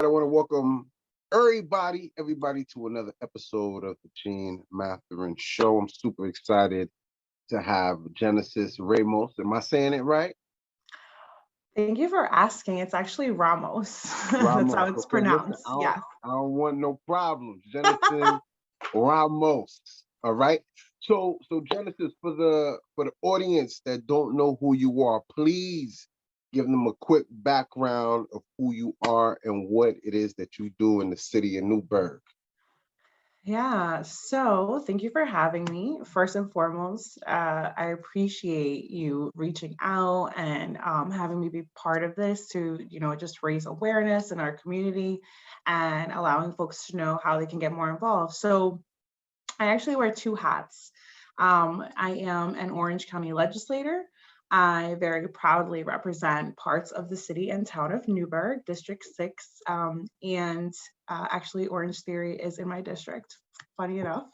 I want to welcome everybody to another episode of the Jean Mathurin Show. I'm super excited to have Genesis Ramos. Am I saying it right? Thank you for asking. It's actually Ramos. That's how Ramos. it's Okay, listen, pronounced. Yes. I don't want no problems. Genesis Ramos. All right. So Genesis, for the audience that don't know who you are, please give them a quick background of who you are and what it is that you do in the city of Newburgh. Yeah. So thank you for having me. First and foremost, I appreciate you reaching out and having me be part of this to, just raise awareness in our community and allowing folks to know how they can get more involved. So I actually wear two hats. I am an Orange County Legislator. I very proudly represent parts of the city and town of Newburgh, District 6, and actually Orange Theory is in my district, funny enough.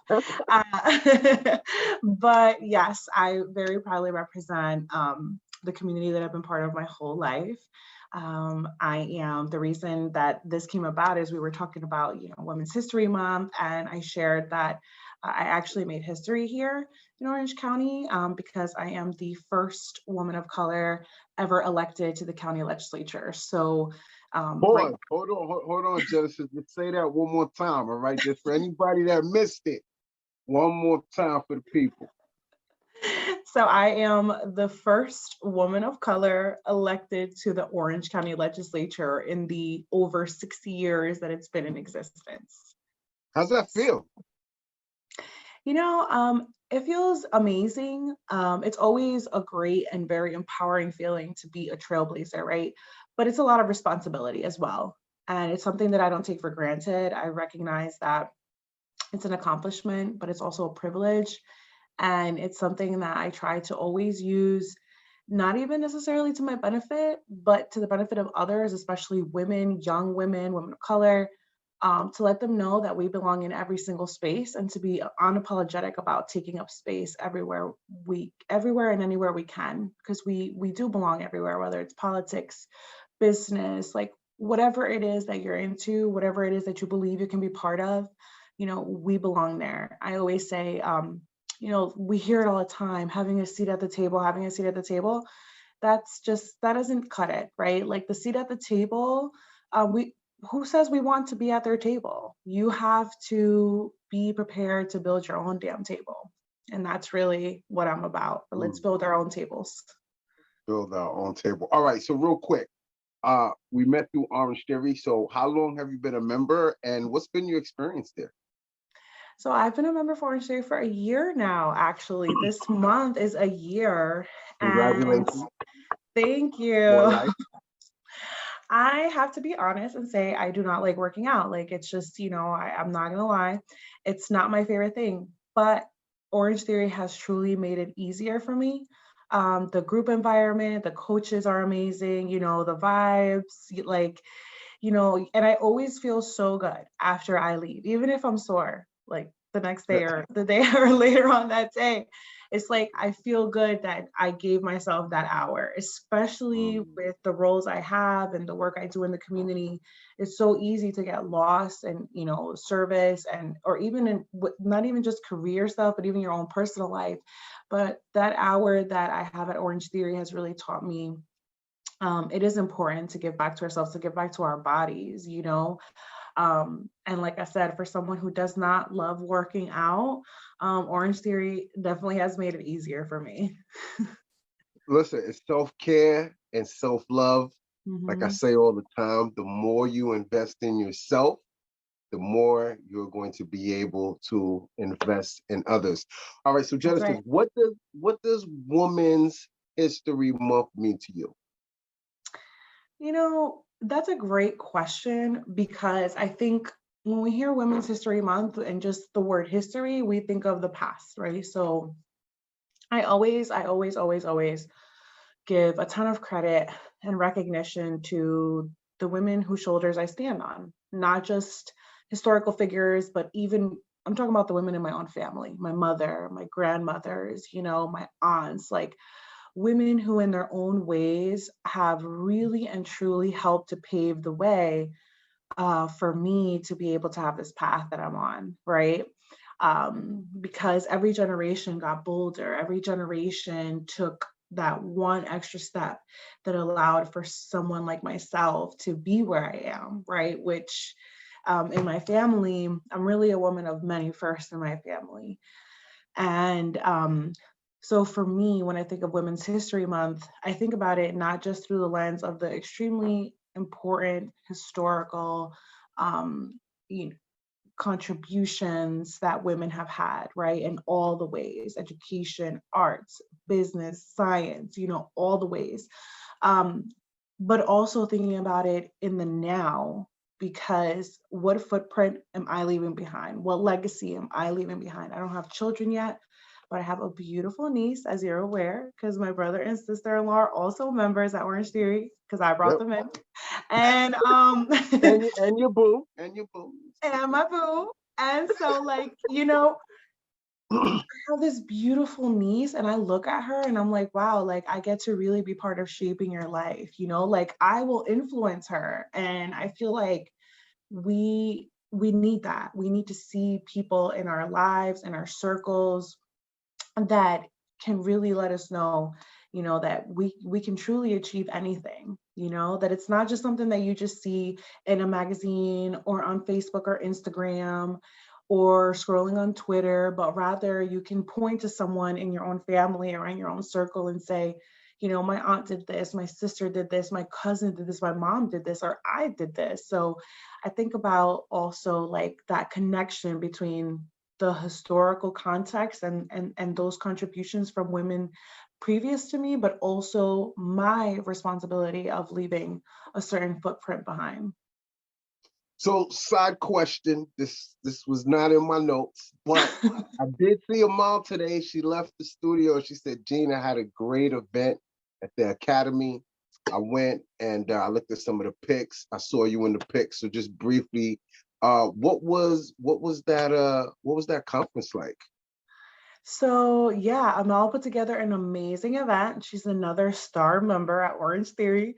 But yes, I very proudly represent the community that I've been part of my whole life. I am the reason that this came about is we were talking about, Women's History Month, and I shared that I actually made history here in Orange County because I am the first woman of color ever elected to the county legislature. So, Hold on, Genesis. Let's say that one more time, all right? Just for anybody that missed it, one more time for the people. So I am the first woman of color elected to the Orange County Legislature in the over 60 years that it's been in existence. How's that feel? It feels amazing. It's always a great and very empowering feeling to be a trailblazer, right? But it's a lot of responsibility as well. And it's something that I don't take for granted. I recognize that it's an accomplishment, but it's also a privilege. And it's something that I try to always use, not even necessarily to my benefit, but to the benefit of others, especially women, young women, women of color, to let them know that we belong in every single space and to be unapologetic about taking up space everywhere and anywhere we can, because we do belong everywhere, whether it's politics, business, like whatever it is that you're into, whatever it is that you believe you can be part of, we belong there. I always say, we hear it all the time, having a seat at the table, that doesn't cut it, right? Like the seat at the table, who says we want to be at their table? You have to be prepared to build your own damn table. And that's really what I'm about. But let's build our own tables. Build our own table. All right, so real quick, we met through Orange Theory. So how long have you been a member and what's been your experience there? So I've been a member for Orange Theory for a year now, actually. This month is a year. Congratulations. And thank you. I have to be honest and say I do not like working out. Like it's just, I'm not gonna lie, it's not my favorite thing. But Orange Theory has truly made it easier for me. The group environment, the coaches are amazing, the vibes, and I always feel so good after I leave, even if I'm sore, like the next day or the day or later on that day. It's like I feel good that I gave myself that hour, especially with the roles I have and the work I do in the community. It's so easy to get lost and, service or even in not even just career stuff, but even your own personal life. But that hour that I have at Orange Theory has really taught me it is important to give back to ourselves, to give back to our bodies, and like I said, for someone who does not love working out, Orange Theory definitely has made it easier for me. Listen, it's self-care and self-love. Like I say all the time, the more you invest in yourself, the more you're going to be able to invest in others. All right, so Genesis, right. what does Women's History Month mean to you? That's a great question because I think when we hear Women's History Month and just the word history, we think of the past, right? So I always give a ton of credit and recognition to the women whose shoulders I stand on, not just historical figures, but even I'm talking about the women in my own family, my mother, my grandmothers, my aunts, like women who in their own ways have really and truly helped to pave the way for me to be able to have this path that I'm on, right? Because every generation got bolder, every generation took that one extra step that allowed for someone like myself to be where I am, right? Which in my family, I'm really a woman of many firsts in my family. And so for me, when I think of Women's History Month, I think about it not just through the lens of the extremely important historical you know, contributions that women have had, right? In all the ways, education, arts, business, science, all the ways. Um, but also thinking about it in the now, because what footprint am I leaving behind? What legacy am I leaving behind? I don't have children yet, but I have a beautiful niece, as you're aware, because my brother and sister-in-law are also members at Orange Theory, because I brought Yep. them in. And And your boo. And your boo. and my boo. And so I have this beautiful niece and I look at her and I'm like, wow, like I get to really be part of shaping your life, like I will influence her. And I feel like we need that. We need to see people in our lives, in our circles that can really let us know, that we can truly achieve anything, that it's not just something that you just see in a magazine or on Facebook or Instagram or scrolling on Twitter, but rather you can point to someone in your own family or in your own circle and say, my aunt did this, my sister did this, my cousin did this, my mom did this, or I did this. So I think about also like that connection between the historical context and those contributions from women previous to me, but also my responsibility of leaving a certain footprint behind. So, side question. This was not in my notes, but I did see a mom today. She left the studio. She said, Gina had a great event at the academy. I went and I looked at some of the pics. I saw you in the pics. So just briefly, what was that conference like? So yeah, Amal put together an amazing event. She's another star member at Orange Theory.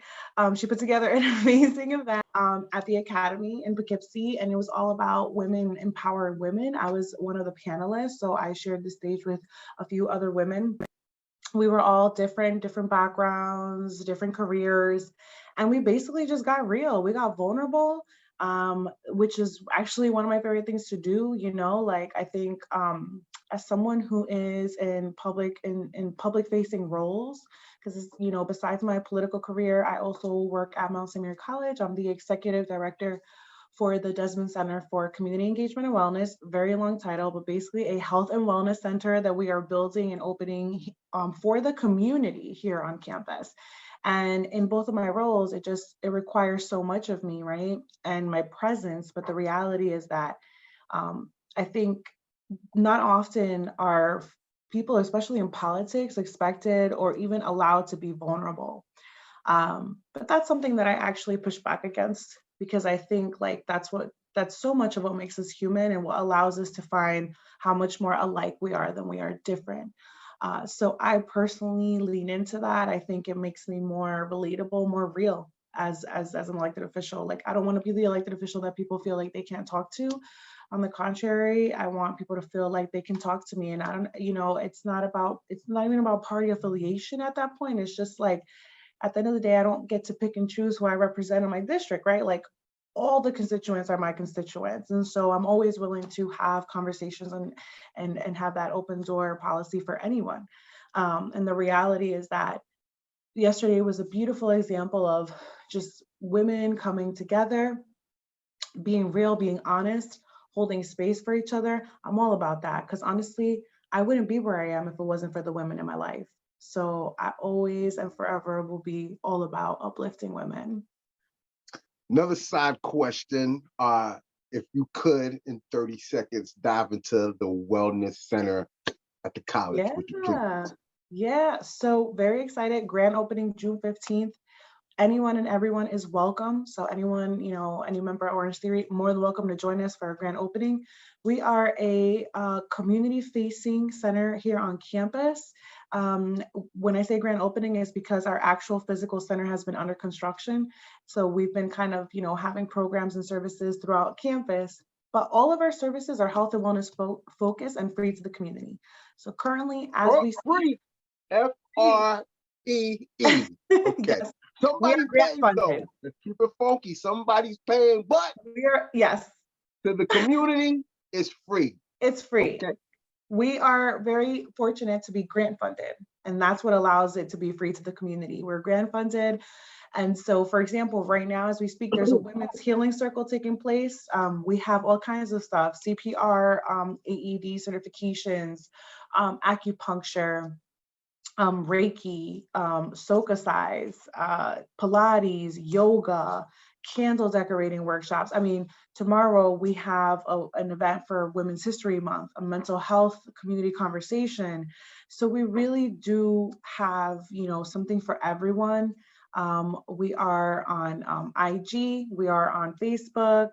She put together an amazing event at the Academy in Poughkeepsie, and it was all about women, empowered women. I was one of the panelists, so I shared the stage with a few other women. We were all different backgrounds, different careers, and we basically just got real. We got vulnerable, which is actually one of my favorite things to do. Like I think as someone who is in public facing roles, because besides my political career, I also work at Mount St. Mary College. I'm the executive director for the Desmond Center for Community Engagement and Wellness, very long title, but basically a health and wellness center that we are building and opening for the community here on campus. And in both of my roles, it requires so much of me, right? And my presence, but the reality is that I think not often are people, especially in politics, expected or even allowed to be vulnerable. But that's something that I actually push back against, because I think like that's so much of what makes us human and what allows us to find how much more alike we are than we are different. So I personally lean into that. I think it makes me more relatable, more real as an elected official. Like I don't want to be the elected official that people feel like they can't talk to. On the contrary, I want people to feel like they can talk to me. And I don't, it's not even about party affiliation at that point. It's just like, at the end of the day, I don't get to pick and choose who I represent in my district, right? Like all the constituents are my constituents. And so I'm always willing to have conversations and have that open door policy for anyone. And the reality is that yesterday was a beautiful example of just women coming together, being real, being honest, holding space for each other. I'm all about that, because honestly, I wouldn't be where I am if it wasn't for the women in my life. So I always and forever will be all about uplifting women. Another side question. If you could, in 30 seconds, dive into the wellness center at the college, would you please? Yeah. So very excited. Grand opening June 15th. anyone and everyone is welcome. So anyone, any member of Orange Theory, more than welcome to join us for our grand opening. We are a community-facing center here on campus. When I say grand opening, is because our actual physical center has been under construction. So we've been kind of, having programs and services throughout campus, but all of our services are health and wellness focused and free to the community. So currently, as we Free, FREE. Okay. yes, Somebody's grant paying funded. though. Let's keep it funky. Somebody's paying, but Yes, to the community, it's free. it's free. Okay. We are very fortunate to be grant funded, and that's what allows it to be free to the community. We're grant funded. And so, for example, right now, as we speak, there's a women's healing circle taking place. We have all kinds of stuff, CPR, AED certifications, acupuncture, Reiki, soka size, Pilates, yoga, candle decorating workshops. I mean, tomorrow we have an event for Women's History Month, a mental health community conversation. So we really do have, something for everyone. We are on IG, we are on Facebook,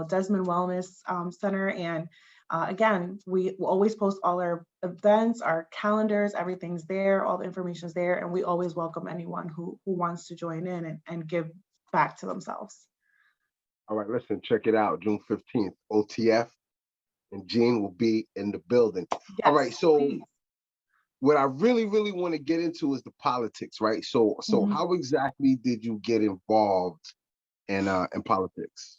Desmond Center, and again, we always post all our events, our calendars, everything's there, all the information's there, and we always welcome anyone who wants to join in and give back to themselves. All right, listen, check it out. June 15th, OTF, and Jean will be in the building. Yes, all right, so please. What I really, really want to get into is the politics, right? So how exactly did you get involved in politics?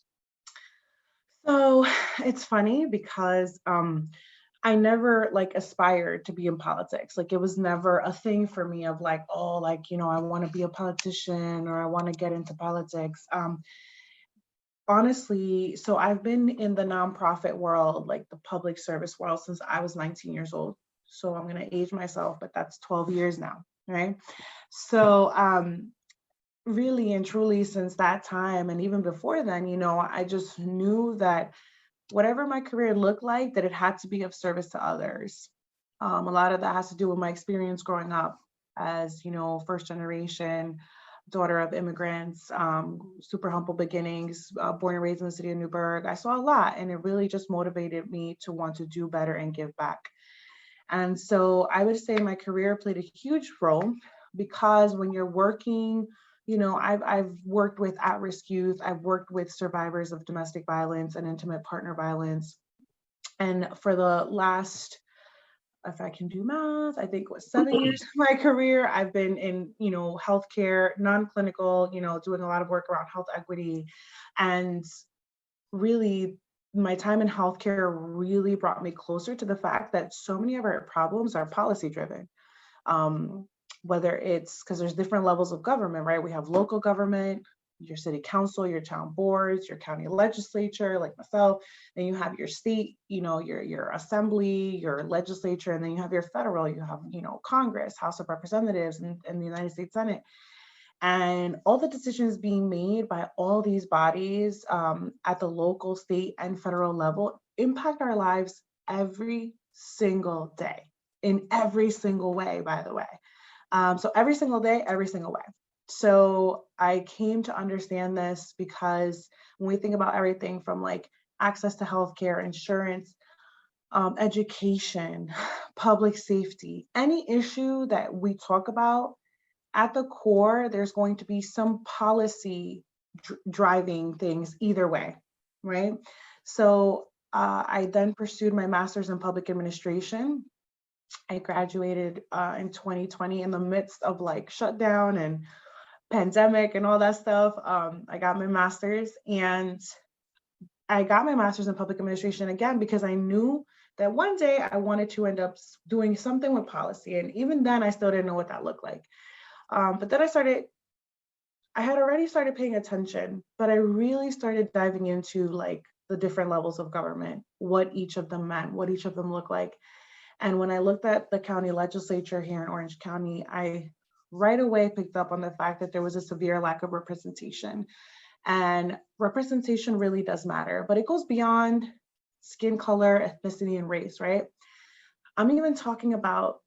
So it's funny because I never aspired to be in politics. Like, it was never a thing for me of I want to be a politician or I want to get into politics. Honestly, so I've been in the nonprofit world, like the public service world, since I was 19 years old. So I'm going to age myself, but that's 12 years now, right? So really and truly since that time, and even before then, I just knew that whatever my career looked like, that it had to be of service to others. A lot of that has to do with my experience growing up as, first generation daughter of immigrants, super humble beginnings, born and raised in the city of Newburgh. I saw a lot, and it really just motivated me to want to do better and give back. And so I would say my career played a huge role, because when you're working, I've worked with at-risk youth, I've worked with survivors of domestic violence and intimate partner violence. And for the last, if I can do math, I think it was 7 years of my career, I've been in, healthcare, non-clinical, doing a lot of work around health equity. And really, my time in healthcare really brought me closer to the fact that so many of our problems are policy driven. Whether it's because there's different levels of government, right? We have local government, your city council, your town boards, your county legislature, like myself. Then you have your state, your assembly, your legislature, and then you have your federal, you have, Congress, House of Representatives, and the United States Senate. And all the decisions being made by all these bodies at the local, state, and federal level impact our lives every single day, in every single way, by the way. So every single day, every single way. So I came to understand this because when we think about everything from access to healthcare, insurance, education, public safety, any issue that we talk about, at the core, there's going to be some policy driving things either way, right? So I then pursued my master's in public administration. I graduated in 2020 in the midst of shutdown and pandemic and all that stuff. I got my master's, and I got my master's in public administration again because I knew that one day I wanted to end up doing something with policy. And even then, I still didn't know what that looked like. But then I had already started paying attention, but I really started diving into the different levels of government, what each of them meant, what each of them looked like. And when I looked at the county legislature here in Orange County, I right away picked up on the fact that there was a severe lack of representation. And representation really does matter, but it goes beyond skin color, ethnicity, and race, right? I'm even talking about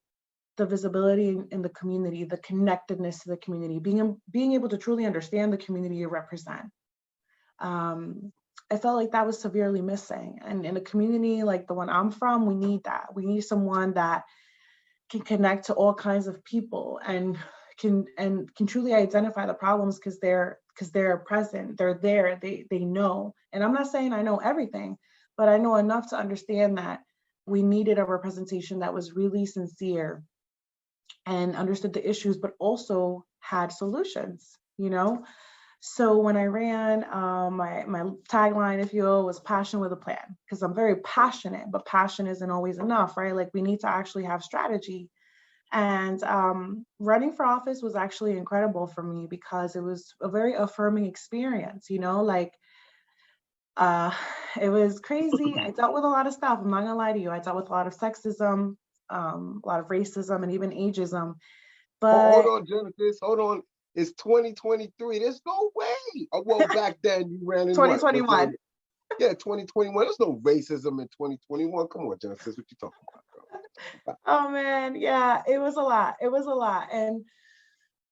the visibility in the community, the connectedness to the community, being able to truly understand the community you represent. I felt like that was severely missing. And in a community like the one I'm from, we need that. We need someone that can connect to all kinds of people and can truly identify the problems because they're present, they're there, they know. And I'm not saying I know everything, but I know enough to understand that we needed a representation that was really sincere and understood the issues, but also had solutions, you know? So when I ran, my tagline, if you will, was passion with a plan, because I'm very passionate, but passion isn't always enough, right? Like we need to actually have strategy. And running for office was actually incredible for me because it was a very affirming experience, you know, like it was crazy. I dealt with a lot of stuff. I'm not gonna lie to you. I dealt with a lot of sexism, a lot of racism, and even ageism. Hold But on, Genesis. Hold on. It's 2023. There's no way. Oh, well, back then you ran in what? 2021. Yeah, 2021. There's no racism in 2021. Come on, Genesis. What you talking about, bro? Oh man, yeah, it was a lot. It was a lot. And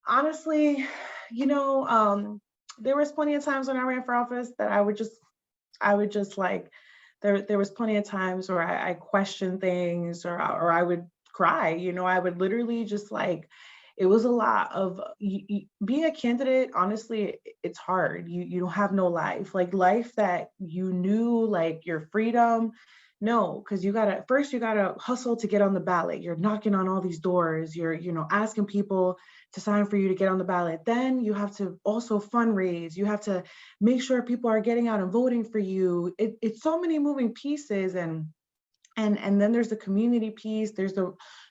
honestly, you know, there was plenty of times when I ran for office that I would just like, there was plenty of times where I questioned things or I would cry, you know, I would literally just like, it was a lot of being a candidate. Honestly, it's hard. You don't have no life, like life that you knew, like your freedom. No, because you gotta hustle to get on the ballot. You're knocking on all these doors. You're, you know, asking people to sign for you to get on the ballot. Then you have to also fundraise. You have to make sure people are getting out and voting for you. It's so many moving pieces, and then there's the community piece. There's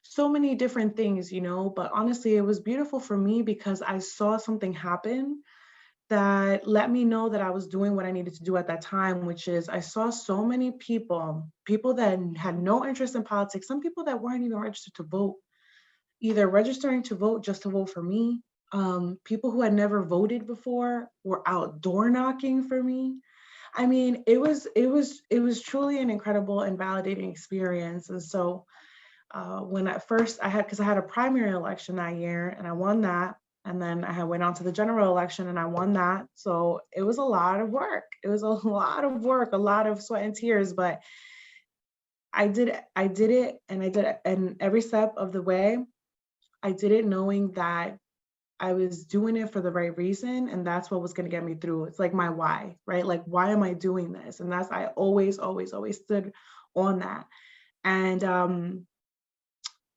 so many different things, you know. But honestly, it was beautiful for me because I saw something happen that let me know that I was doing what I needed to do at that time, which is I saw so many people that had no interest in politics, some people that weren't even registered to vote, either registering to vote just to vote for me. People who had never voted before were out door knocking for me. I mean, it was truly an incredible and validating experience. And so when at first because I had a primary election that year and I won that. And then I went on to the general election and I won that. So it was a lot of work. It was a lot of work, a lot of sweat and tears, but I did it, and I did it. And every step of the way, I did it knowing that I was doing it for the right reason. And that's what was going to get me through. It's like my why, right? Like, why am I doing this? And I always, always, always stood on that. And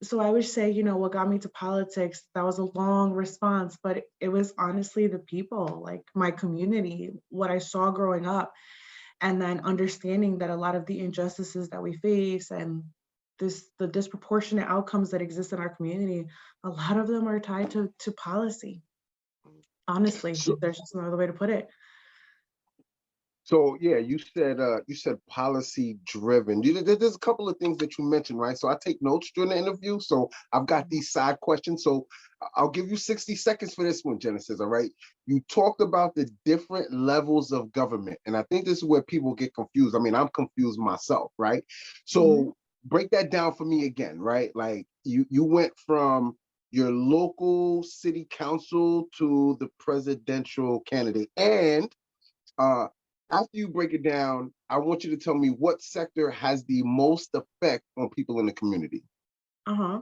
so I would say, you know, what got me to politics, that was a long response, but it was honestly the people, like my community, what I saw growing up, and then understanding that a lot of the injustices that we face and the disproportionate outcomes that exist in our community, a lot of them are tied to policy. Honestly, So, there's just no other way to put it. So yeah, you said policy driven. There's a couple of things that you mentioned, right? So I take notes during the interview. So I've got these side questions. So I'll give you 60 seconds for this one, Genesis. All right. You talked about the different levels of government, and I think this is where people get confused. I mean, I'm confused myself, right? So break that down for me again, right? Like you went from your local city council to the presidential candidate, and after you break it down, I want you to tell me what sector has the most effect on people in the community. Uh-huh.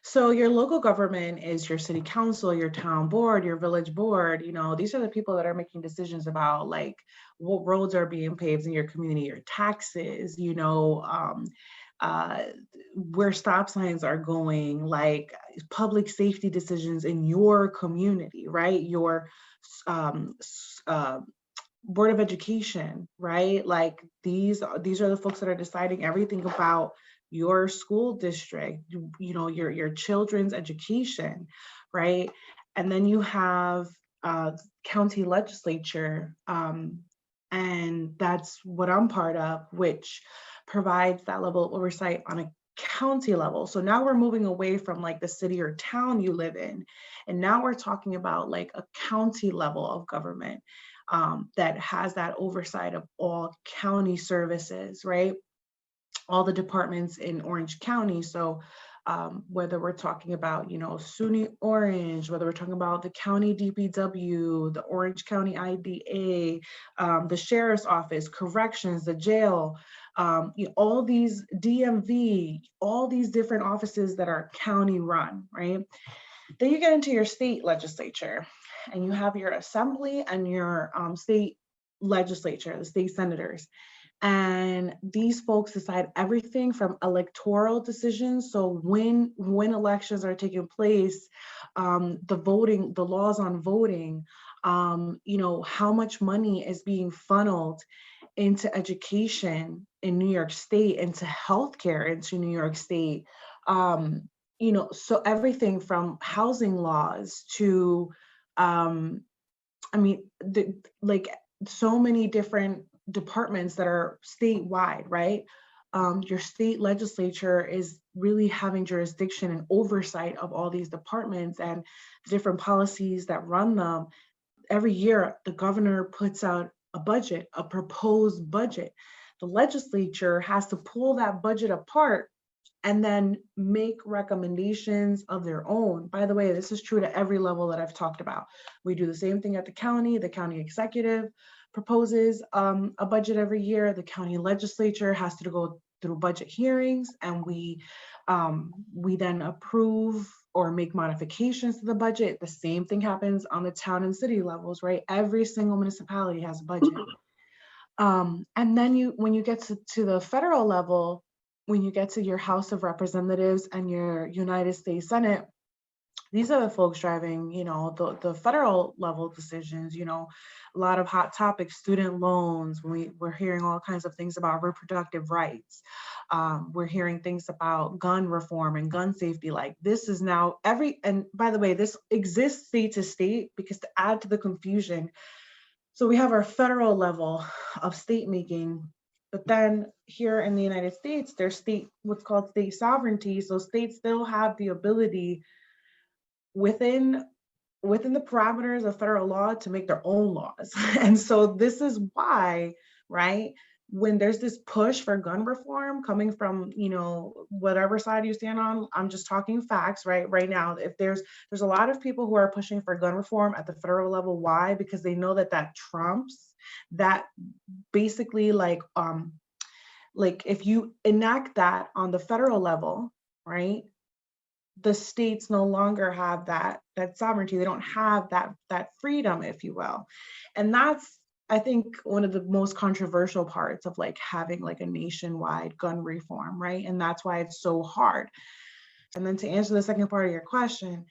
So your local government is your city council, your town board, your village board. You know, these are the people that are making decisions about like what roads are being paved in your community, your taxes, you know, where stop signs are going, like public safety decisions in your community, right? Your Board of Education, right? Like these are the folks that are deciding everything about your school district, you know, your children's education, right? And then you have county legislature, and that's what I'm part of, which provides that level of oversight on a county level. So now we're moving away from like the city or town you live in, and now we're talking about like a county level of government that has that oversight of all county services, right? All the departments in Orange County. So whether we're talking about, SUNY Orange, whether we're talking about the county DPW, the Orange County IDA, the sheriff's office, corrections, the jail, all these DMV, all these different offices that are county run, right? Then you get into your state legislature, and you have your assembly and your state legislature, the state senators. And these folks decide everything from electoral decisions. So when elections are taking place, the voting, the laws on voting, how much money is being funneled into education in New York State, into healthcare into New York State. So everything from housing laws to, so many different departments that are statewide, right? Your state legislature is really having jurisdiction and oversight of all these departments and different policies that run them. Every year, the governor puts out a budget, a proposed budget. The legislature has to pull that budget apart and then make recommendations of their own. By the way, this is true to every level that I've talked about. We do the same thing at the county executive proposes a budget every year. The county legislature has to go through budget hearings, and we then approve or make modifications to the budget. The same thing happens on the town and city levels, right? Every single municipality has a budget. And then when you get to the federal level, when you get to your House of Representatives and your United States Senate, these are the folks driving, the federal level decisions, a lot of hot topics, student loans. We're hearing all kinds of things about reproductive rights. We're hearing things about gun reform and gun safety. Like this is now and by the way, this exists state to state, because to add to the confusion, so we have our federal level of state making, but then here in the United States, there's what's called state sovereignty. So states still have the ability within the parameters of federal law to make their own laws. And so this is why, right, when there's this push for gun reform coming from, whatever side you stand on, I'm just talking facts, right now, if there's a lot of people who are pushing for gun reform at the federal level. Why? Because they know that trumps that, basically, if you enact that on the federal level, right, the states no longer have that sovereignty. They don't have that freedom, if you will. And that's, I think, one of the most controversial parts of having a nationwide gun reform, right? And that's why it's so hard. And then to answer the second part of your question,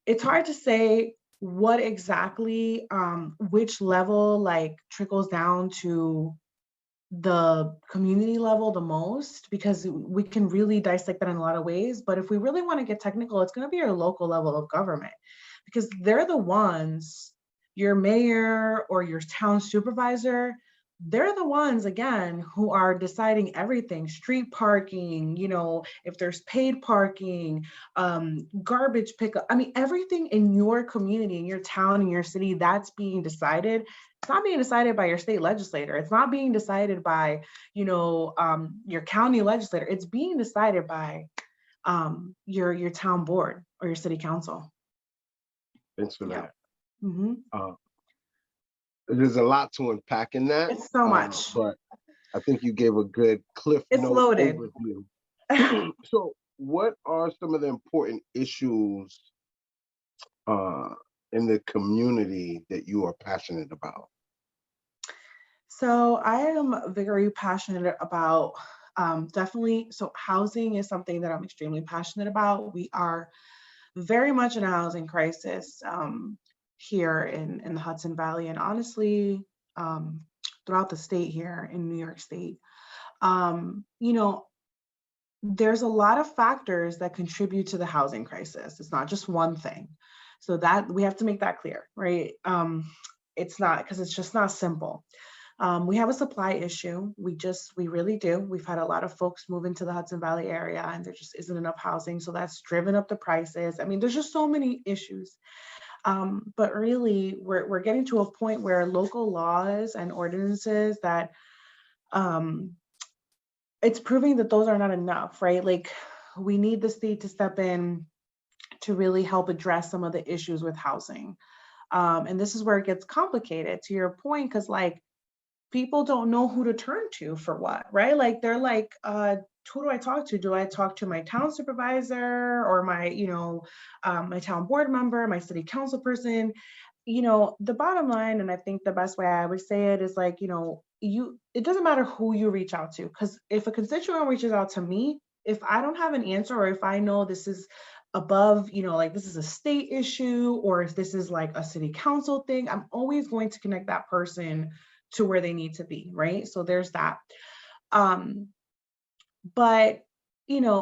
it's hard to say what exactly, which level trickles down to the community level the most, because we can really dissect that in a lot of ways. But if we really want to get technical, it's going to be your local level of government, because they're the ones, your mayor or your town supervisor, they're the ones, again, who are deciding everything: street parking, if there's paid parking, garbage pickup. I mean, everything in your community, in your town, in your city, that's being decided. It's not being decided by your state legislator. It's not being decided by, your county legislator. It's being decided by your town board or your city council. Thanks for that. Mm-hmm. There's a lot to unpack in that. It's so much. But I think you gave a good cliff note loaded overview. So what are some of the important issues in the community that you are passionate about? So I am very passionate about, definitely, so housing is something that I'm extremely passionate about. We are very much in a housing crisis here in the Hudson Valley, and honestly, throughout the state here in New York State. There's a lot of factors that contribute to the housing crisis. It's not just one thing. So that we have to make that clear, right? It's not, because it's just not simple. We have a supply issue. We really do. We've had a lot of folks move into the Hudson Valley area, and there just isn't enough housing. So that's driven up the prices. I mean, there's just so many issues. But really, we're getting to a point where local laws and ordinances that it's proving that those are not enough, right? we need the state to step in to really help address some of the issues with housing. And this is where it gets complicated, to your point, because like people don't know who to turn to for what, right? Like they're like, who do I talk to? Do I talk to my town supervisor or my, my town board member, my city council person? The bottom line, and I think the best way I would say it is like, it doesn't matter who you reach out to, because if a constituent reaches out to me, if I don't have an answer, or if I know this is above, like this is a state issue, or if this is like a city council thing, I'm always going to connect that person to where they need to be, right? So there's that. But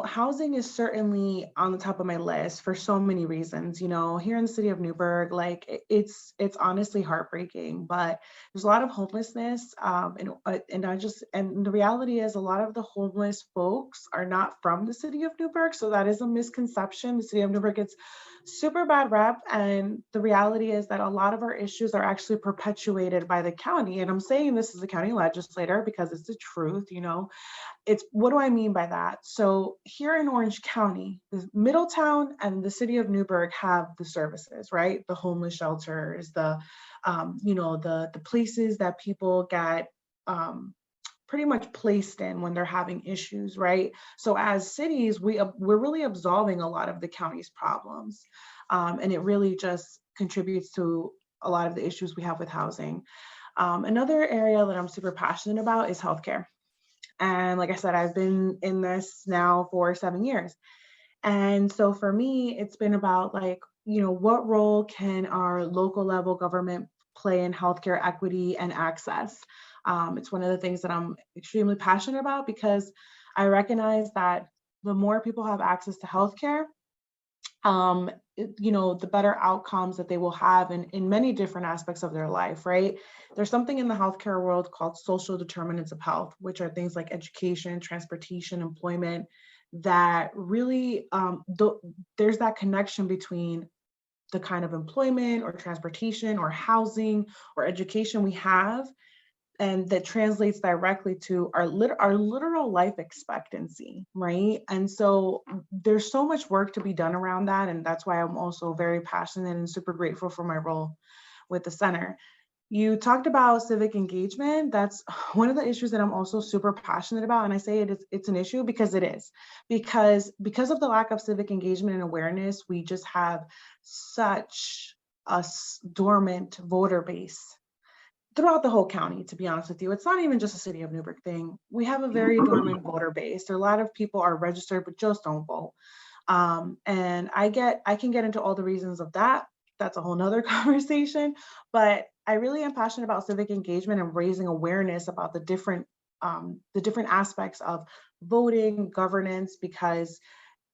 housing is certainly on the top of my list for so many reasons. Here in the city of Newburgh, like it's honestly heartbreaking, but there's a lot of homelessness. And the reality is a lot of the homeless folks are not from the city of Newburgh. So that is a misconception. The city of Newburgh gets super bad rep. And the reality is that a lot of our issues are actually perpetuated by the county. And I'm saying this as a county legislator because it's the truth, what do I mean by that? So here in Orange County, the Middletown and the city of Newburgh have the services, right? The homeless shelters, the places that people get pretty much placed in when they're having issues, right? So as cities, we're really absolving a lot of the county's problems. And it really just contributes to a lot of the issues we have with housing. Another area that I'm super passionate about is healthcare. And like I said, I've been in this now for 7 years. And so for me, it's been about like, what role can our local level government play in healthcare equity and access? It's one of the things that I'm extremely passionate about because I recognize that the more people have access to healthcare, the better outcomes that they will have in many different aspects of their life, right? There's something in the healthcare world called social determinants of health, which are things like education, transportation, employment, that really, there's that connection between the kind of employment or transportation or housing or education we have, and that translates directly to our literal life expectancy, right? And so there's so much work to be done around that. And that's why I'm also very passionate and super grateful for my role with the center. You talked about civic engagement. That's one of the issues that I'm also super passionate about. And I say it's an issue because it is. Because of the lack of civic engagement and awareness, we just have such a dormant voter base throughout the whole county, to be honest with you. It's not even just a city of Newburgh thing. We have a very dormant voter base. A lot of people are registered, but just don't vote. And I can get into all the reasons of that. That's a whole nother conversation, but I really am passionate about civic engagement and raising awareness about the different aspects of voting, governance, because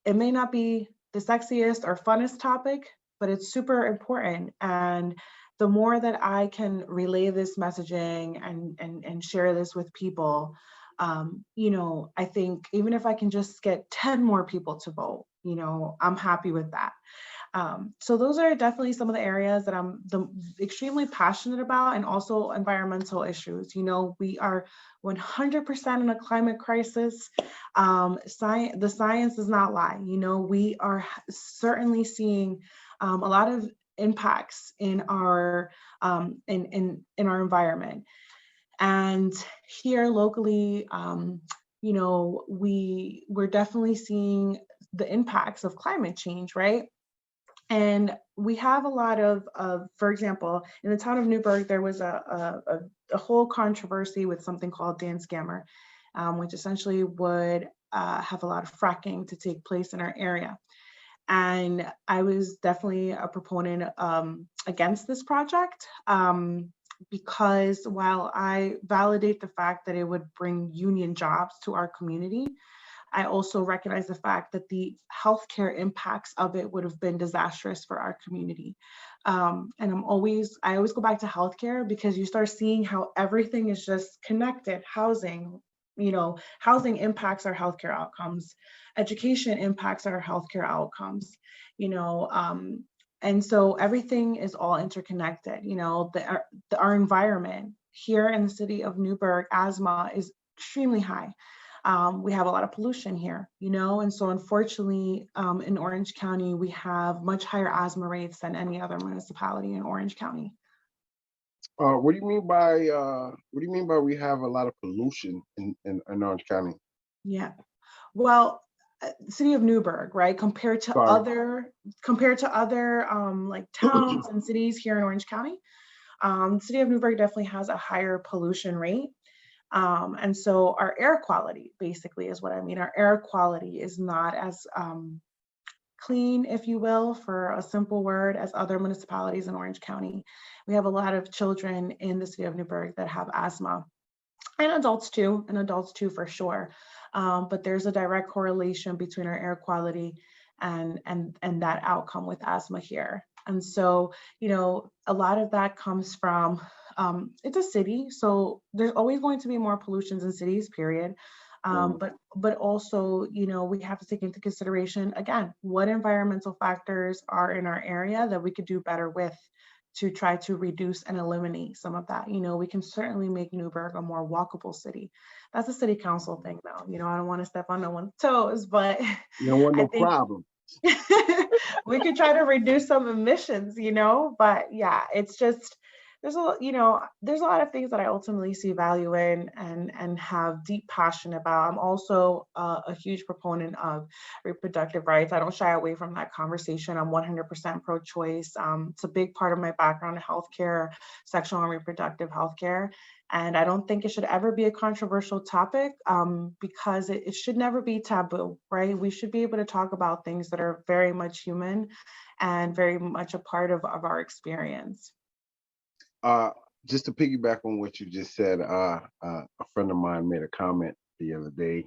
it may not be the sexiest or funnest topic, but it's super important. And the more that I can relay this messaging and share this with people, I think even if I can just get 10 more people to vote, I'm happy with that. So those are definitely some of the areas that I'm extremely passionate about, and also environmental issues. We are 100% in a climate crisis. The science does not lie. We are certainly seeing a lot of impacts in our in our environment. And here locally, we're definitely seeing the impacts of climate change, right? And we have a lot of for example, in the town of Newburgh, there was a whole controversy with something called Dan Scammer, which essentially would have a lot of fracking to take place in our area. And I was definitely a proponent against this project because while I validate the fact that it would bring union jobs to our community, I also recognize the fact that the healthcare impacts of it would have been disastrous for our community. And I always go back to healthcare because you start seeing how everything is just connected. Housing impacts our healthcare outcomes. Education impacts our healthcare outcomes, and so everything is all interconnected. Our environment here in the city of Newburgh, asthma is extremely high. We have a lot of pollution here, and so unfortunately, in Orange County, we have much higher asthma rates than any other municipality in Orange County. What do you mean by we have a lot of pollution in Orange County? Yeah. Well, city of Newburgh, right? Compared to Sorry. other like towns and cities here in Orange County, city of Newburgh definitely has a higher pollution rate. And so our air quality basically is what I mean. Our air quality is not as clean, if you will, for a simple word, as other municipalities in Orange County. We have a lot of children in the city of Newburgh that have asthma, and adults too for sure. But there's a direct correlation between our air quality and that outcome with asthma here. And so, a lot of that comes from, it's a city, so there's always going to be more pollutions in cities, period. But also, we have to take into consideration, again, what environmental factors are in our area that we could do better with to try to reduce and eliminate some of that. We can certainly make Newburgh a more walkable city. That's a city council thing though. I don't want to step on no one's toes, but You don't want I no think problem. we could try to reduce some emissions, but yeah, it's just, there's a lot of things that I ultimately see value in and have deep passion about. I'm also a huge proponent of reproductive rights. I don't shy away from that conversation. I'm 100% pro-choice. It's a big part of my background in healthcare, sexual and reproductive healthcare. And I don't think it should ever be a controversial topic, because it should never be taboo, right? We should be able to talk about things that are very much human and very much a part of our experience. Just to piggyback on what you just said, a friend of mine made a comment the other day,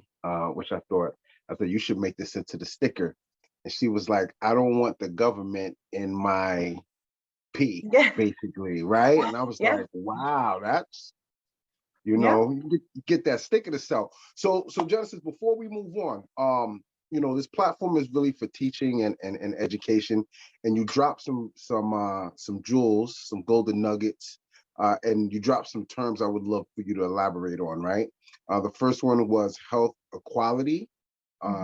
which I said, you should make this into the sticker. And she was like, I don't want the government in my pee, basically, right? And I was like, wow, that's, you get that sticker to sell. So Genesis, before we move on, this platform is really for teaching and education, and you drop some jewels, some golden nuggets, and you drop some terms I would love for you to elaborate on, right? The first one was health equality,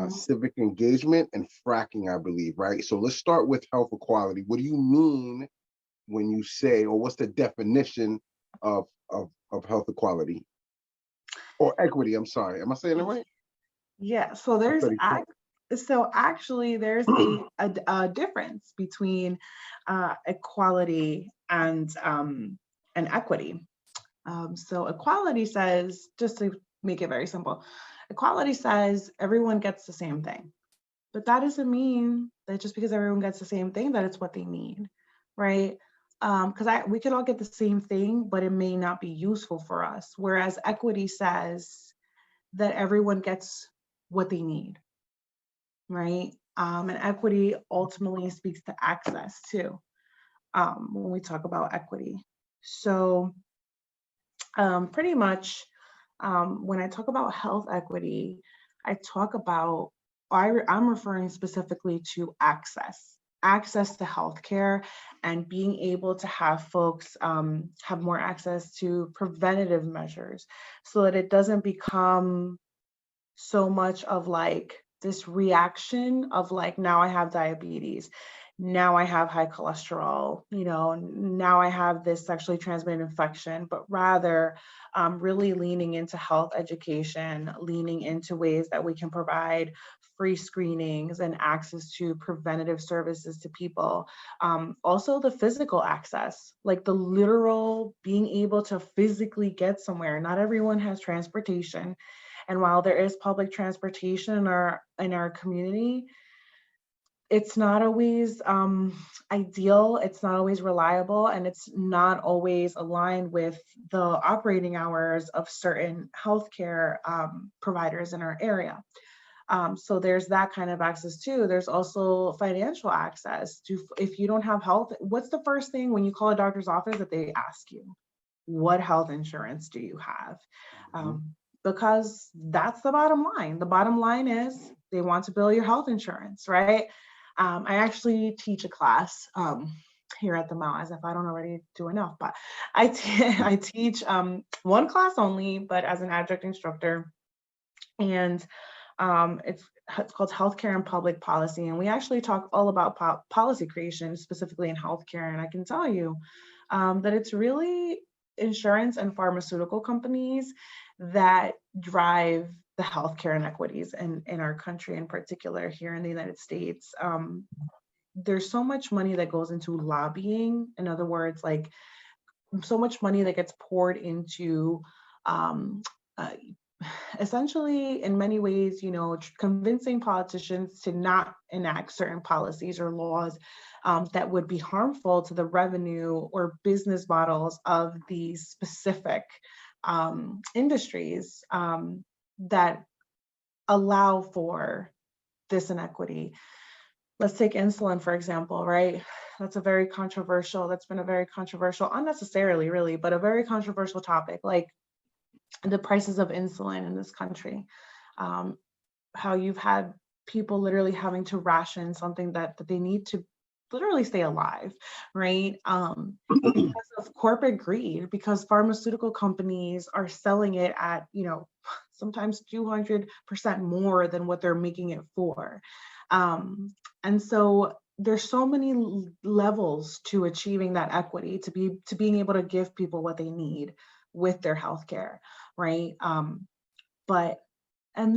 civic engagement, and fracking, I believe, right? So let's start with health equality. What do you mean when you say, or what's the definition of health equality or equity? I'm sorry, am I saying it right? Yeah, so actually there's a difference between equality and equity. So equality says, just to make it very simple, equality says everyone gets the same thing, but that doesn't mean that just because everyone gets the same thing that it's what they need, right? Because we could all get the same thing, but it may not be useful for us. Whereas equity says that everyone gets what they need, right? And equity ultimately speaks to access too, when we talk about equity. So pretty much when I talk about health equity, I'm referring specifically to access to healthcare, and being able to have folks have more access to preventative measures, so that it doesn't become so much of like this reaction of like, now I have diabetes, now I have high cholesterol, now I have this sexually transmitted infection, but rather really leaning into health education, leaning into ways that we can provide free screenings and access to preventative services to people. Also the physical access, like the literal being able to physically get somewhere. Not everyone has transportation. And while there is public transportation in our community, it's not always ideal, it's not always reliable, and it's not always aligned with the operating hours of certain healthcare providers in our area. So there's that kind of access too. There's also financial access to, if you don't have health, what's the first thing when you call a doctor's office that they ask you? What health insurance do you have? Because that's the bottom line. The bottom line is they want to bill your health insurance, right? I actually teach a class here at the Mount, as if I don't already do enough, but I teach one class only, but as an adjunct instructor And it's called Healthcare and Public Policy. And we actually talk all about policy creation, specifically in healthcare. And I can tell you that it's really insurance and pharmaceutical companies that drive the healthcare inequities in our country, in particular here in the United States. There's so much money that goes into lobbying. In other words, like so much money that gets poured into um, uh, essentially, in many ways, convincing politicians to not enact certain policies or laws that would be harmful to the revenue or business models of these specific industries that allow for this inequity. Let's take insulin, for example, right? That's been a very controversial, unnecessarily really, but a very controversial topic, like the prices of insulin in this country. How you've had people literally having to ration something that they need to literally stay alive, right? Because of corporate greed, because pharmaceutical companies are selling it at, sometimes 200% more than what they're making it for. And so there's so many levels to achieving that equity, to being able to give people what they need with their healthcare, right? And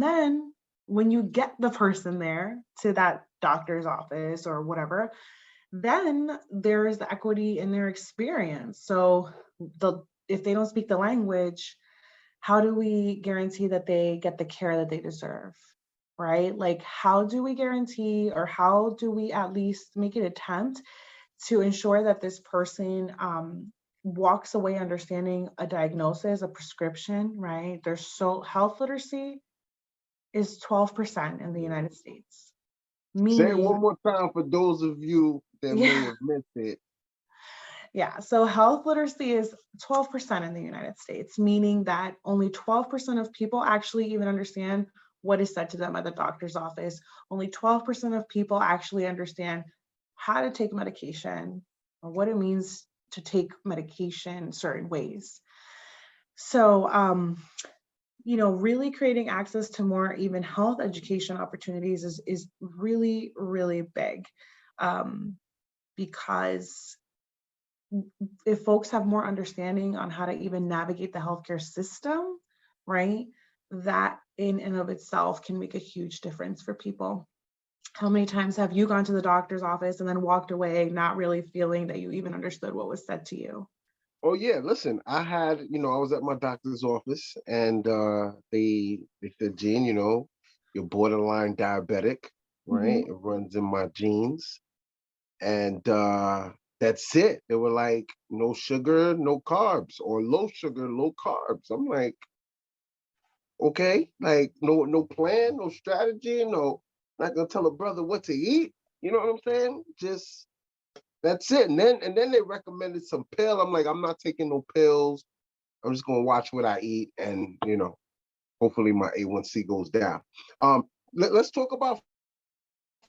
then when you get the person there to that doctor's office or whatever, then there is the equity in their experience. So if they don't speak the language, how do we guarantee that they get the care that they deserve, right? Like, how do we guarantee, or how do we at least make an attempt to ensure that this person walks away understanding a diagnosis, a prescription, right? Health literacy is 12% in the United States. Say it one more time for those of you that may have missed it. Yeah, so health literacy is 12% in the United States, meaning that only 12% of people actually even understand what is said to them at the doctor's office. Only 12% of people actually understand how to take medication or what it means to take medication certain ways. So, really creating access to more even health education opportunities is really, really big, because if folks have more understanding on how to even navigate the healthcare system, right, that in and of itself can make a huge difference for people. How many times have you gone to the doctor's office and then walked away not really feeling that you even understood what was said to you? Oh yeah, listen, I had, I was at my doctor's office and they said, Jean, you're borderline diabetic, right? Mm-hmm. It runs in my genes. And that's it. They were like, no sugar, no carbs, or low sugar, low carbs. I'm like, okay, like no plan, no strategy, not gonna tell a brother what to eat. You know what I'm saying? Just that's it. And then they recommended some pill. I'm like, I'm not taking no pills. I'm just gonna watch what I eat, and hopefully my A1C goes down. Let's talk about,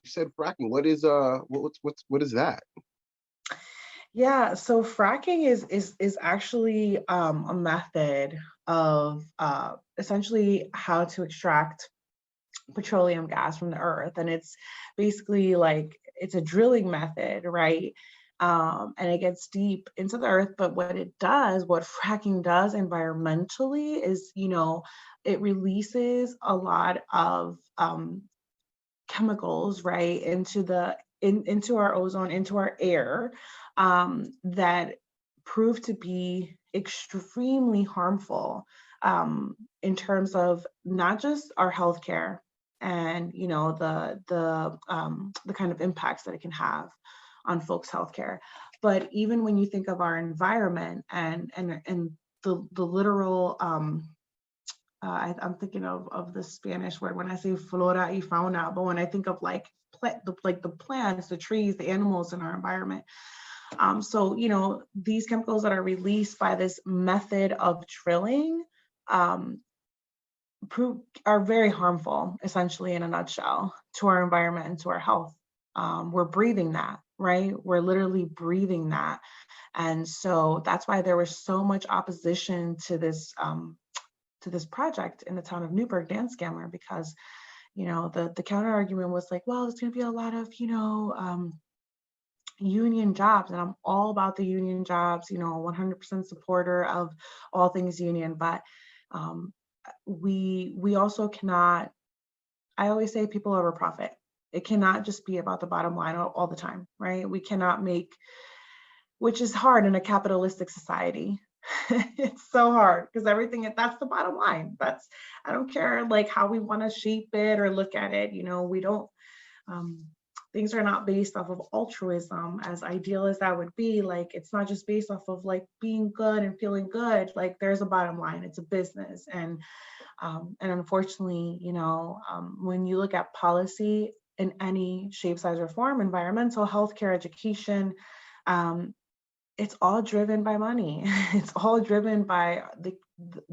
you said fracking. What is what is that? Yeah, so fracking is actually a method of essentially how to extract petroleum gas from the earth, and it's basically like it's a drilling method, right? And it gets deep into the earth, but what fracking does environmentally is, it releases a lot of chemicals, right, into our ozone, into our air, that prove to be extremely harmful in terms of not just our healthcare and the kind of impacts that it can have on folks' healthcare, but even when you think of our environment and the literal I'm thinking of the Spanish word when I say flora y fauna, but when I think of like the plants, the trees, the animals in our environment. So, these chemicals that are released by this method of drilling are very harmful, essentially, in a nutshell, to our environment and to our health. We're breathing that, right? We're literally breathing that. And so that's why there was so much opposition to this this project in the Town of Newburgh dance scammer, because, you know, the counter argument was like, well, it's going to be a lot of, you know, union jobs, and I'm all about the union jobs, you know, 100% supporter of all things union. But we also cannot, I always say people over profit. It cannot just be about the bottom line all the time, right? We cannot make, which is hard in a capitalistic society. It's so hard because everything, that's the bottom line. That's, I don't care like how we want to shape it or look at it, you know, we don't, things are not based off of altruism, as ideal as that would be. Like, it's not just based off of like being good and feeling good. Like, there's a bottom line, it's a business. And unfortunately, you know, when you look at policy in any shape, size, or form, environmental, healthcare, education, it's all driven by money. It's all driven by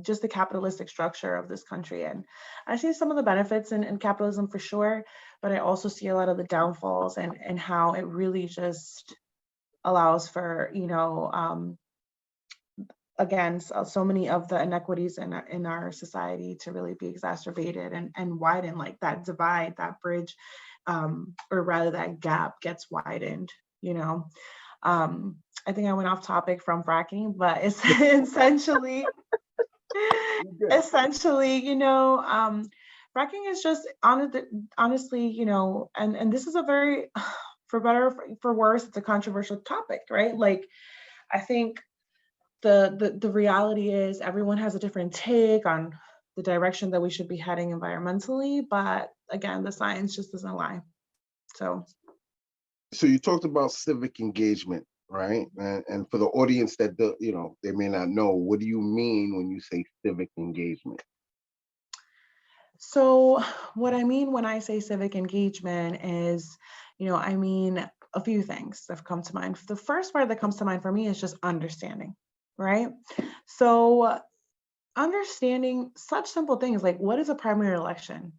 just the capitalistic structure of this country. And I see some of the benefits in capitalism for sure, but I also see a lot of the downfalls and how it really just allows for, you know, again, so many of the inequities in our society to really be exacerbated and widen, like that divide, that bridge, or rather that gap gets widened, you know. I think I went off topic from fracking, but it's essentially, you know, fracking is just honestly, you know, and this is a very, for better, for worse, it's a controversial topic, right? Like, I think the reality is everyone has a different take on the direction that we should be heading environmentally, but again, the science just doesn't lie. So you talked about civic engagement, right? And for the audience that you know, they may not know, what do you mean when you say civic engagement? So what I mean when I say civic engagement is, you know, I mean a few things that have come to mind. The first word that comes to mind for me is just understanding, right? So understanding such simple things like, what is a primary election?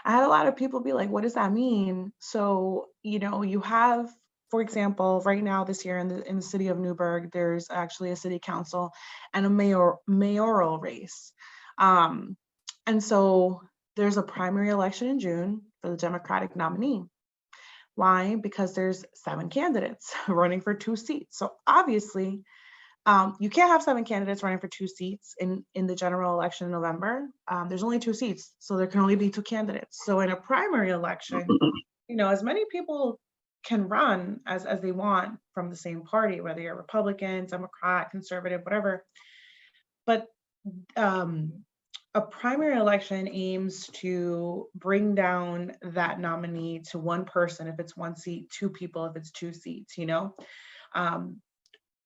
I had a lot of people be like, what does that mean? So, you know, you have, for example, right now this year in the city of Newburgh, there's actually a city council and a mayoral race. And so there's a primary election in June for the Democratic nominee. Why? Because there's 7 candidates running for 2 seats. So obviously, you can't have 7 candidates running for 2 seats in the general election in November. There's only 2 seats, so there can only be 2 candidates. So in a primary election, you know, as many people can run as they want from the same party, whether you're Republican, Democrat, conservative, whatever. But a primary election aims to bring down that nominee to 1 person if it's 1 seat, 2 people if it's 2 seats, you know?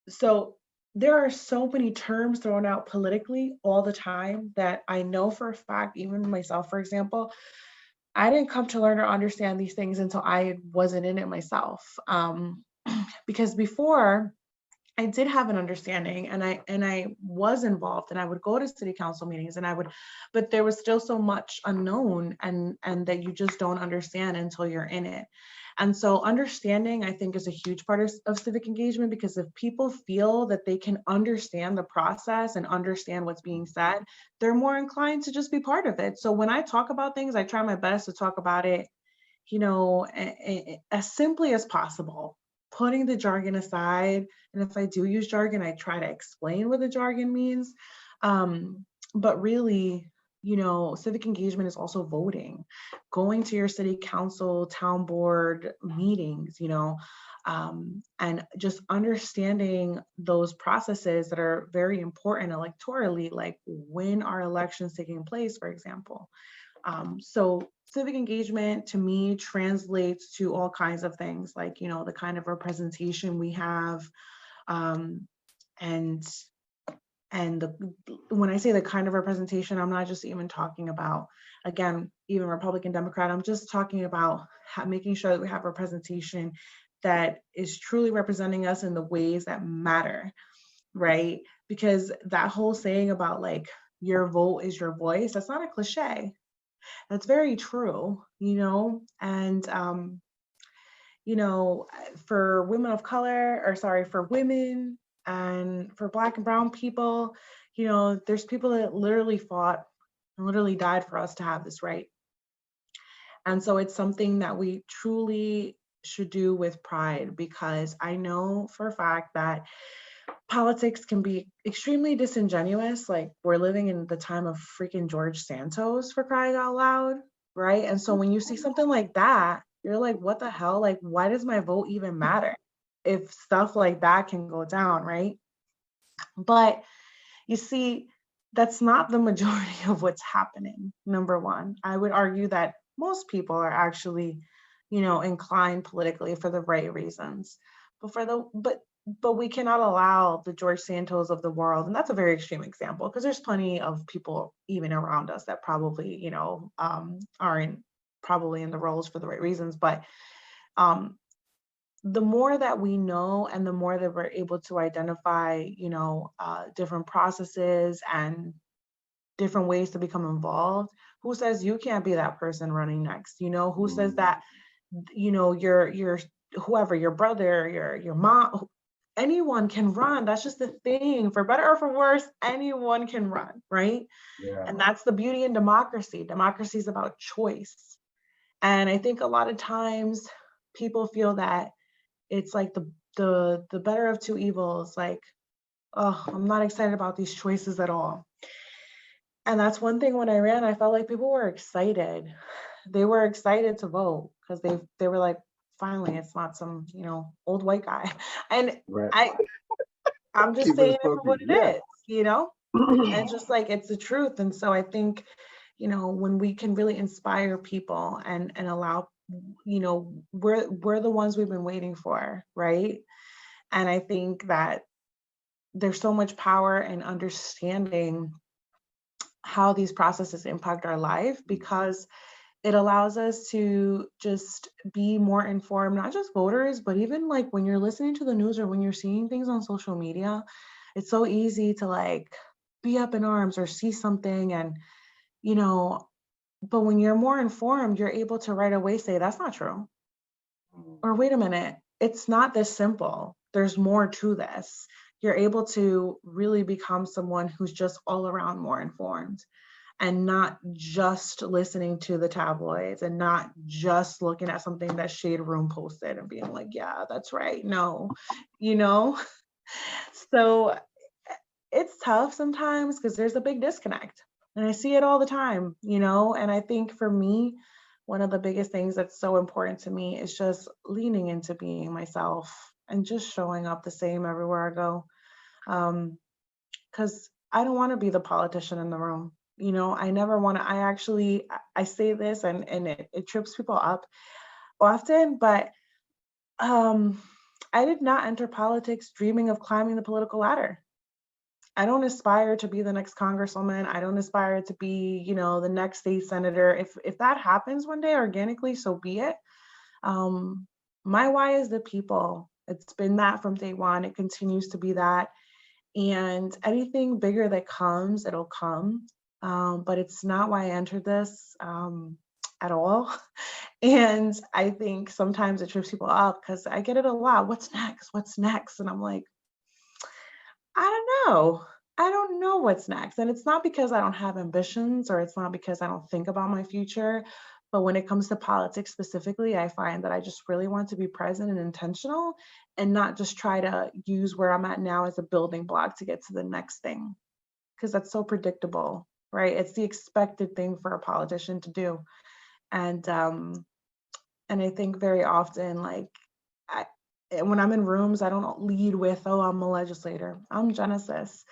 So there are so many terms thrown out politically all the time that I know for a fact, even myself, for example, I didn't come to learn or understand these things until I wasn't in it myself. Because before, I did have an understanding and I was involved and I would go to city council meetings and but there was still so much unknown and that you just don't understand until you're in it. And so understanding, I think, is a huge part of civic engagement, because if people feel that they can understand the process and understand what's being said, they're more inclined to just be part of it. So when I talk about things, I try my best to talk about it, you know, as simply as possible, putting the jargon aside. And if I do use jargon, I try to explain what the jargon means. But really, you know, civic engagement is also voting, going to your city council, town board meetings, you know, and just understanding those processes that are very important electorally, like when are elections taking place, for example. So civic engagement to me translates to all kinds of things, like, you know, the kind of representation we have, and when I say the kind of representation, I'm not just even talking about, again, even Republican, Democrat, I'm just talking about making sure that we have representation that is truly representing us in the ways that matter, right? Because that whole saying about like, your vote is your voice, that's not a cliche. That's very true, you know, and, you know, for women of color, or sorry, for women and for Black and Brown people, there's people that literally fought and literally died for us to have this right. And so it's something that we truly should do with pride, because I know for a fact that politics can be extremely disingenuous. Like, we're living in the time of freaking George Santos, for crying out loud, right? And so when you see something like that, you're like, what the hell? Like, why does my vote even matter if stuff like that can go down, right? But you see, that's not the majority of what's happening. Number one, I would argue that most people are actually, inclined politically for the right reasons. But we cannot allow the George Santos of the world, and that's a very extreme example, because there's plenty of people even around us that probably, aren't probably in the roles for the right reasons. But the more that we know, and the more that we're able to identify, different processes and different ways to become involved, who says you can't be that person running next? Who says that, your whoever, your brother, your mom, anyone can run. That's just the thing. For better or for worse, anyone can run, right? Yeah. And that's the beauty in democracy. Democracy is about choice. And I think a lot of times people feel that it's like the better of two evils. Like, oh, I'm not excited about these choices at all. And that's one thing. When I ran, I felt like people were excited. They were excited to vote because they were like, finally, it's not some, old white guy. And Right. I'm just Keep saying it it for what funky. it Yeah. is, and just like, it's the truth. And so I think, when we can really inspire people and allow, we're the ones we've been waiting for, right? And I think that there's so much power in understanding how these processes impact our life, because it allows us to just be more informed, not just voters, but even like when you're listening to the news or when you're seeing things on social media, it's so easy to like be up in arms or see something and, but when you're more informed, you're able to right away say, that's not true. Or wait a minute, it's not this simple. There's more to this. You're able to really become someone who's just all around more informed, and not just listening to the tabloids, and not just looking at something that Shade Room posted and being like, yeah, that's right. No, you know? So it's tough sometimes because there's a big disconnect. And I see it all the time, and I think for me, one of the biggest things that's so important to me is just leaning into being myself and just showing up the same everywhere I go. Because I don't want to be the politician in the room. I never want to. I say this and it trips people up often, but I did not enter politics dreaming of climbing the political ladder. I don't aspire to be the next congresswoman. I don't aspire to be, the next state senator. If that happens one day organically, so be it. My why is the people. It's been that from day one. It continues to be that. And anything bigger that comes, it'll come. But it's not why I entered this at all. And I think sometimes it trips people up because I get it a lot. What's next? What's next? And I'm like, I don't know. I don't know what's next. And it's not because I don't have ambitions, or it's not because I don't think about my future. But when it comes to politics specifically, I find that I just really want to be present and intentional, and not just try to use where I'm at now as a building block to get to the next thing. Because that's so predictable, right? It's the expected thing for a politician to do. And I think very often, like, when I'm in rooms, I don't lead with, oh, I'm a legislator. I'm Genesis.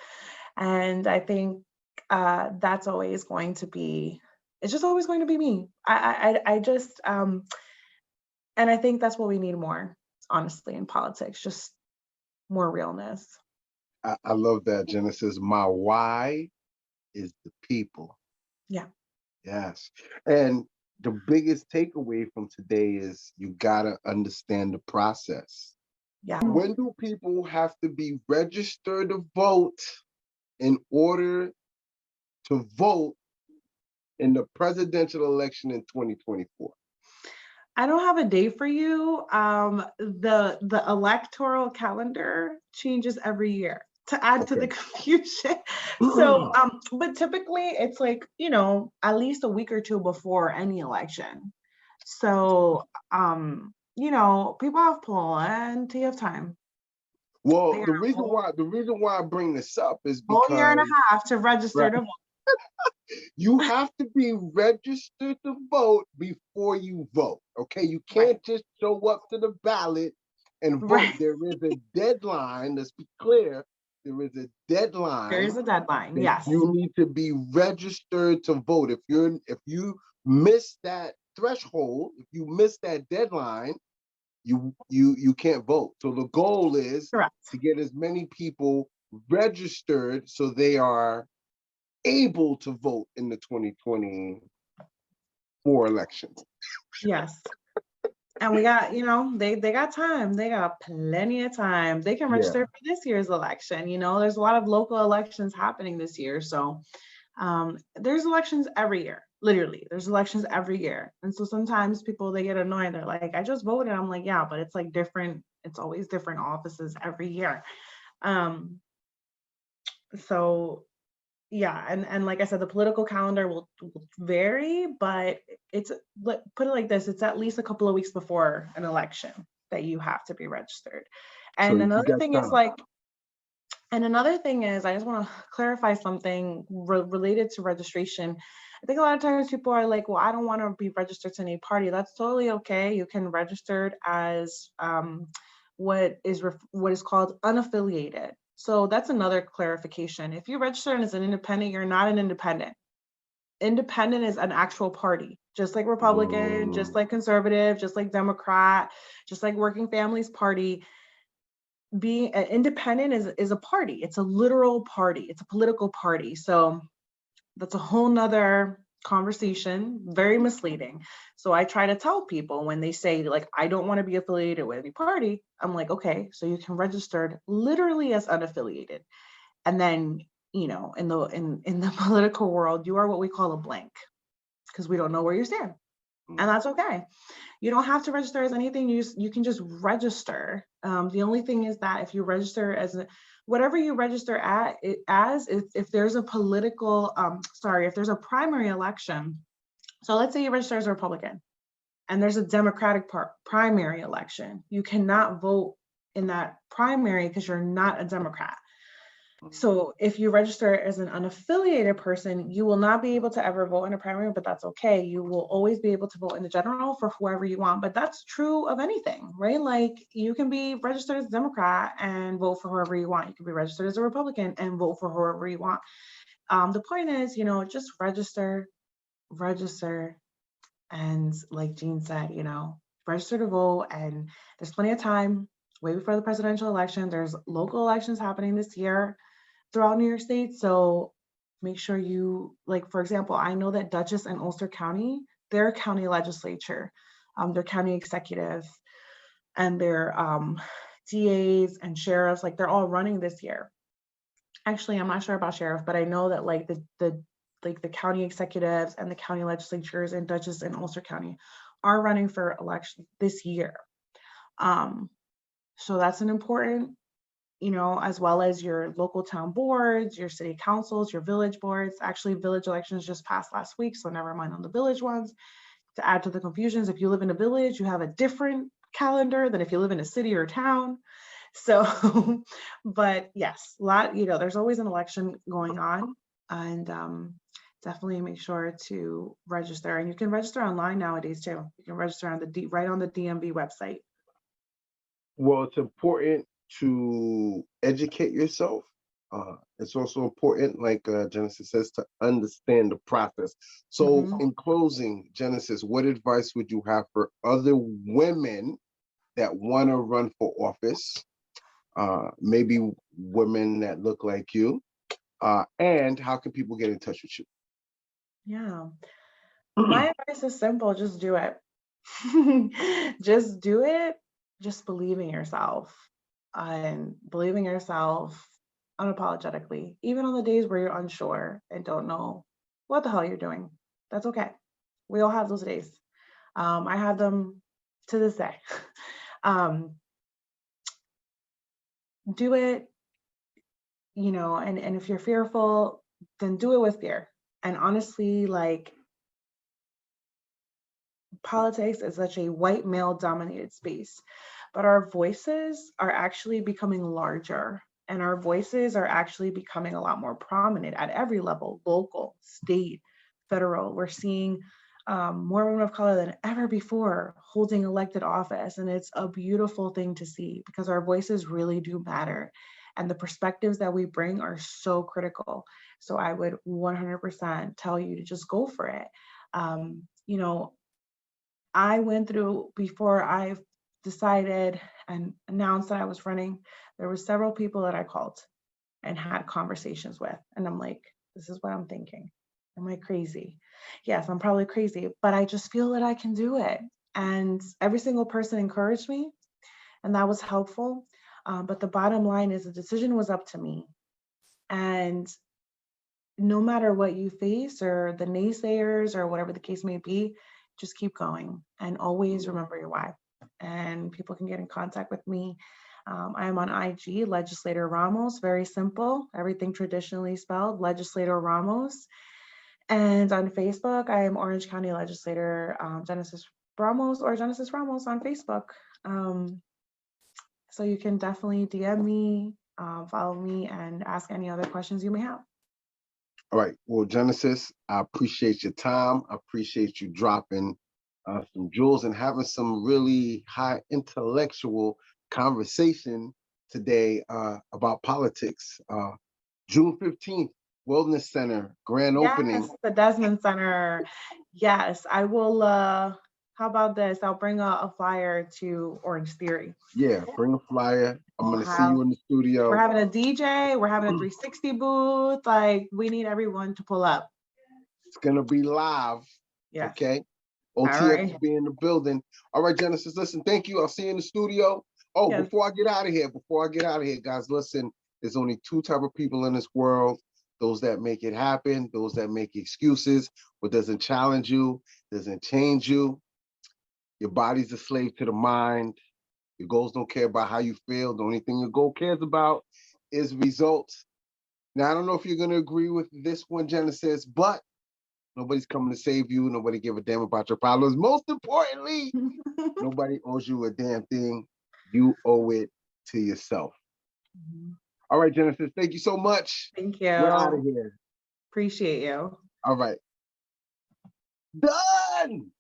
And I think that's always going to be, it's just always going to be me. I just, and I think that's what we need more, honestly, in politics, just more realness. I love that, Genesis. My why is the people. Yeah. Yes. And the biggest takeaway from today is you gotta understand the process. Yeah. When do people have to be registered to vote in order to vote in the presidential election in 2024? I don't have a date for you. The electoral calendar changes every year. to add to the Okay. confusion. So, but typically it's like, at least a week or two before any election. So, people have plenty of time. They Well, got the a reason why I bring this up is whole year and because a half to register right, to vote. you have to be registered to vote before you vote. Okay, you Right. can't just show up to the ballot and vote. Right. There is a deadline. Let's be clear. There is a There is deadline a deadline. that Yes. you need to be registered to vote. If you miss that threshold, if you miss that deadline, you can't vote. So the goal is Correct. to get as many people registered so they are able to vote in the 2024 elections. Yes. And we got, they got time. They got plenty of time. They can Yeah. register for this year's election. There's a lot of local elections happening this year. So there's elections every year. Literally, there's elections every year. And so sometimes people, they get annoyed. They're like, I just voted. I'm like, yeah, but it's like different. It's always different offices every year. So yeah, and like I said, the political calendar will vary, but put it like this, it's at least a couple of weeks before an election that you have to be registered. So And you another got thing is time. I just want to clarify something related to registration. I think a lot of times people are like, well, I don't want to be registered to any party. That's totally okay. You can register as what is called unaffiliated. So that's another clarification. If you register as an independent, you're not an independent. Independent is an actual party, just like Republican, just like conservative, just like Democrat, just like Working Families Party. Being an independent is a party. It's a literal party. It's a political party. So that's a whole nother conversation, very misleading. So I try to tell people when they say like, I don't want to be affiliated with any party, I'm like, okay, so you can register literally as unaffiliated. And then, in the political world, you are what we call a blank because we don't know where you stand. And that's okay. You don't have to register as anything. You can just register. The only thing is that if you register as whatever you register if there's a political, if there's a primary election. So let's say you register as a Republican and there's a Democratic primary election. You cannot vote in that primary because you're not a Democrat. So if you register as an unaffiliated person, you will not be able to ever vote in a primary, but that's okay. You will always be able to vote in the general for whoever you want, but that's true of anything, right? Like you can be registered as a Democrat and vote for whoever you want. You can be registered as a Republican and vote for whoever you want. The point is, just register, and like Jean said, register to vote, and there's plenty of time way before the presidential election. There's local elections happening this year throughout New York State. So make sure you, like, for example, I know that Dutchess and Ulster County, their county legislature, their county executive, and their DAs and sheriffs, like they're all running this year. Actually, I'm not sure about sheriff, but I know that like the county executives and the county legislatures in Dutchess and Ulster County are running for election this year. So that's an important, as well as your local town boards, your city councils, your village boards. Actually, village elections just passed last week, so never mind on the village ones. To add to the confusions, if you live in a village, you have a different calendar than if you live in a city or a town. So, but yes, there's always an election going on, and definitely make sure to register. And you can register online nowadays too. You can register on right on the DMV website. Well, it's important to educate yourself. It's also important, like Genesis says, to understand the process. So, in closing, Genesis, what advice would you have for other women that want to run for office? Maybe women that look like you. And how can people get in touch with you? Yeah. My advice is simple. Just do it. Just do it. Just believe in yourself, and believe in yourself unapologetically, even on the days where you're unsure and don't know what the hell you're doing. That's okay. We all have those days. I have them to this day. Do it. you know, and if you're fearful, then do it with fear. And honestly, like, politics is such a white male dominated space, but our voices are actually becoming larger, and our voices are actually becoming a lot more prominent at every level, local, state, federal. We're seeing more women of color than ever before holding elected office. And it's a beautiful thing to see because our voices really do matter. And the perspectives that we bring are so critical. So I would 100% tell you to just go for it. You know, I went through, before I decided and announced that I was running, there were several people that I called and had conversations with. And I'm like, this is what I'm thinking. Am I crazy? Yes, I'm probably crazy, but I just feel that I can do it. And every single person encouraged me, and that was helpful. But the bottom line is the decision was up to me. And no matter what you face or the naysayers or whatever the case may be, just keep going and always remember your why. And people can get in contact with me. I am on IG, Legislator Ramos, very simple, everything traditionally spelled, Legislator Ramos. And on Facebook, I am Orange County Legislator Genesis Ramos, or Genesis Ramos on Facebook. So you can definitely DM me, follow me, and ask any other questions you may have. All right. Well, Genesis, I appreciate your time. I appreciate you dropping some jewels and having some really high intellectual conversation today about politics. June 15th, Wellness Center, grand opening. Yes, the Desmond Center. Yes, I will. How about this? I'll bring a flyer to Orange Theory. Yeah, bring a flyer. I'm We'll going to see you in the studio. We're having a DJ. We're having a 360 booth. Like, we need everyone to pull up. It's going to be live. Yes. Okay. OTX right. will be in the building. All right, Genesis, listen, thank you. I'll see you in the studio. Oh, Yes. before I get out of here, guys, listen, there's only two type of people in this world: those that make it happen, those that make excuses, what doesn't challenge you, doesn't change you. Your body's a slave to the mind. Your goals don't care about how you feel. The only thing your goal cares about is results. Now, I don't know if you're going to agree with this one, Genesis, but nobody's coming to save you. Nobody give a damn about your problems. Most importantly, nobody owes you a damn thing. You owe it to yourself. All right, Genesis, thank you so much. Thank you. We're out of here. Appreciate you. All right. Done.